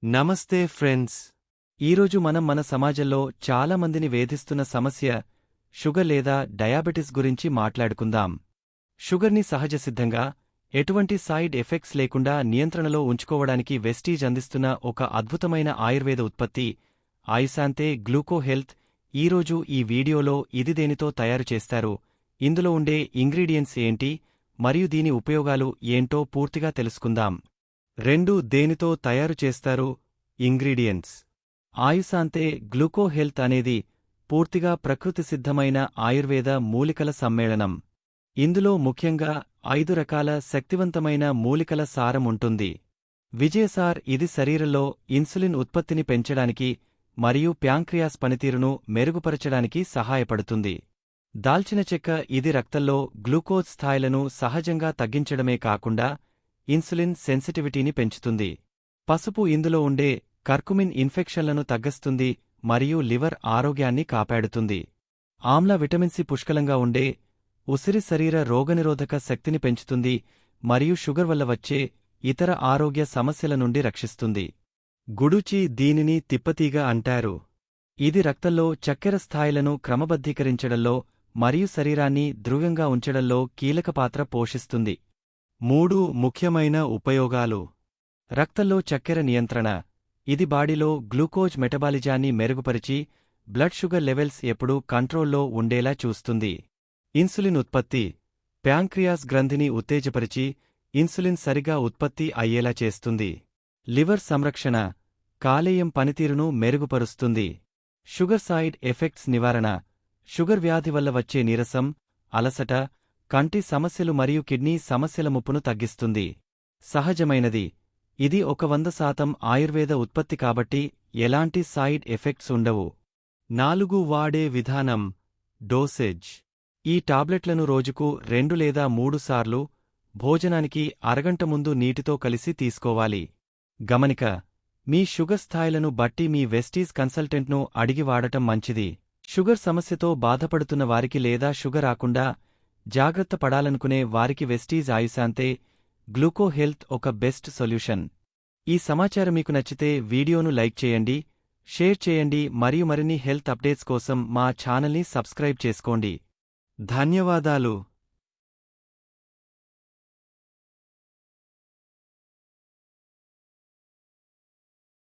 నమస్తే ఫ్రెండ్స్. ఈరోజు మనం మన సమాజంలో చాలా మందిని వేధిస్తున్న సమస్య షుగర్ లేదా డయాబెటిస్ గురించి మాట్లాడుకుందాం. షుగర్ని సహజసిద్ధంగా ఎటువంటి సైడ్ ఎఫెక్ట్స్ లేకుండా నియంత్రణలో ఉంచుకోవడానికి వెస్టీజ్ అందిస్తున్న ఒక అద్భుతమైన ఆయుర్వేద ఉత్పత్తి ఆయుశాంతే గ్లూకో హెల్త్. ఈరోజు ఈ వీడియోలో ఇది దేనితో తయారు చేస్తారు, ఇందులో ఉండే ఇంగ్రీడియెంట్స్ ఏంటి మరియు దీని ఉపయోగాలు ఏంటో పూర్తిగా తెలుసుకుందాం. దేనితో తయారు చేస్తారు? ఇంగ్రీడియెంట్స్. ఆయుశాంతే గ్లూకో హెల్త్ అనేది పూర్తిగా ప్రకృతి సిద్ధమైన ఆయుర్వేద మూలికల సమ్మేళనం. ఇందులో ముఖ్యంగా 5 రకాల శక్తివంతమైన మూలికల సారం ఉంటుంది. విజయసార్ ఇది శరీరంలో ఇన్సులిన్ ఉత్పత్తిని పెంచడానికి మరియు ప్యాంక్రియాస్ పనితీరును మెరుగుపరచడానికి సహాయపడుతుంది. దాల్చిన చెక్క ఇది రక్తంలో గ్లూకోజ్ స్థాయిలను సహజంగా తగ్గించడమే కాకుండా ఇన్సులిన్ సెన్సిటివిటీని పెంచుతుంది. పసుపు ఇందులో ఉండే కర్కుమిన్ ఇన్ఫెక్షన్లను తగ్గిస్తుంది మరియు లివర్ ఆరోగ్యాన్ని కాపాడుతుంది. ఆమ్ల విటమిన్ సి పుష్కలంగా ఉండే ఉసిరి శరీర రోగనిరోధక శక్తిని పెంచుతుంది మరియు షుగర్ వల్ల వచ్చే ఇతర ఆరోగ్య సమస్యల నుండి రక్షిస్తుంది. గుడుచి దీనిని తిప్పతీగ అంటారు. ఇది రక్తంలో చక్కెర స్థాయిలను క్రమబద్ధీకరించడంలో మరియు శరీరాన్ని దృఢంగా ఉంచడంలో కీలక పాత్ర పోషిస్తుంది. ముఖ్యమైన ఉపయోగాలు. రక్తంలో చక్కెర నియంత్రణ. ఇది బాడీలో గ్లూకోజ్ మెటబాలిజాన్ని మెరుగుపరిచి బ్లడ్ షుగర్ లెవెల్స్ ఎప్పుడూ కంట్రోల్లో ఉండేలా చూస్తుంది. ఇన్సులిన్ ఉత్పత్తి. ప్యాంక్రియాస్ గ్రంథిని ఉత్తేజపరిచి ఇన్సులిన్ సరిగా ఉత్పత్తి అయ్యేలా చేస్తుంది. లివర్ సంరక్షణ. కాలేయం పనితీరును మెరుగుపరుస్తుంది. షుగర్ సైడ్ ఎఫెక్ట్స్ నివారణ. షుగర్ వ్యాధి వల్ల వచ్చే నీరసం, అలసట, కంటి సమస్యలు మరియు కిడ్నీ సమస్యల ముప్పును తగ్గిస్తుంది. సహజమైనది. ఇది 100% ఆయుర్వేద ఉత్పత్తి కాబట్టి ఎలాంటి సైడ్ ఎఫెక్ట్స్ ఉండవు. వాడే విధానం. డోసేజ్. ఈ టాబ్లెట్లను రోజుకు 2 లేదా 3 సార్లు భోజనానికి అరగంట ముందు నీటితో కలిసి తీసుకోవాలి. గమనిక: మీ షుగర్ స్థాయిలను బట్టి మీ వెస్టీజ్ కన్సల్టెంట్ను అడిగి వాడటం మంచిది. షుగర్ సమస్యతో బాధపడుతున్న వారికి లేదా షుగర్ రాకుండా జాగ్రత్త పడాలనుకునే వారికి వెస్టీజ్ ఆయుశాంతే గ్లూకో హెల్త్ ఒక బెస్ట్ సొల్యూషన్. ఈ సమాచారం మీకు నచ్చితే వీడియోను లైక్ చేయండి, షేర్ చేయండి మరియు మరిన్ని హెల్త్ అప్డేట్స్ కోసం మా ఛానల్ని సబ్స్క్రైబ్ చేసుకోండి. ధన్యవాదాలు.